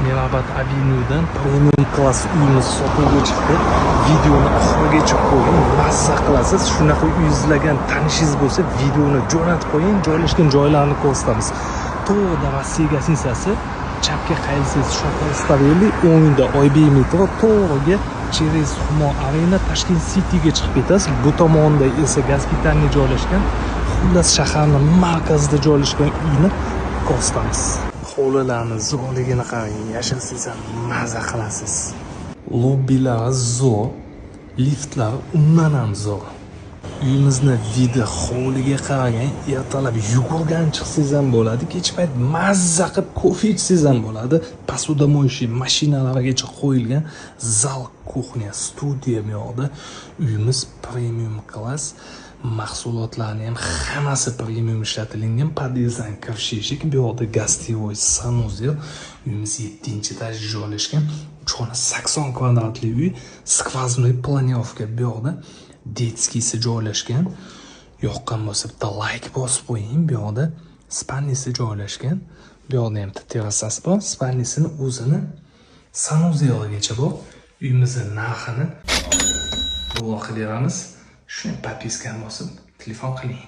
Mirabad Avenue'dan premium klass uyimiz sotuvga chiqdi. Videoni oxirigacha ko'ring, mazza qilasiz. Shunaqa yuzlagan tanishingiz bo'lsa, videoni jo'natib qo'ying, joylashgan joylarni ko'rsatamiz. To'g'rida Rossiya gastinsasi chapga qayilsangiz Shokol Staveli o'ngda Oybek metro to'g'riga через Humo Arena Tashkent City'ga chiqib ketasiz. Bu tomonda esa Gospitalniy joylashgan. Xullas shaharning markazida joylashgan uyni ko'rsatamiz. Hovlilarni zo'rligini qarang, yashasangiz ham maza qilasiz. Lobbilari zo'r, liftlar undan ham zo'r. Uyimizni vidi hovliga qaragan, ertalab yugurgan chiqsangiz ham bo'ladi, kech payt mazza qilib kofe ichsangiz ham bo'ladi. Посудомоющий mashinalargacha qo'yilgan zal, kuxnya, studiya bu yoqda. Uyimiz premium klass. Mahsulotlarni ham hammasi premium ishlatilgan. Podizайн kirish eshik, bu yoqda gostевой sanuzel. Uyimiz 7-etajda joylashgan. 380 kvadratli uy, skvoznoy planировка bu yoqda. Detskisi joylashgan. Yoqqan bo'lsa bitta like bosib qo'ying. Bu yoqda spalnisi joylashgan. Bu yoqda ham terrasasi bor. Spalnisini o'zini sanuzeligacha bor. Uyimizning narxini bu vaqtda beramiz. Shuni подпискani bosib telefon qiling.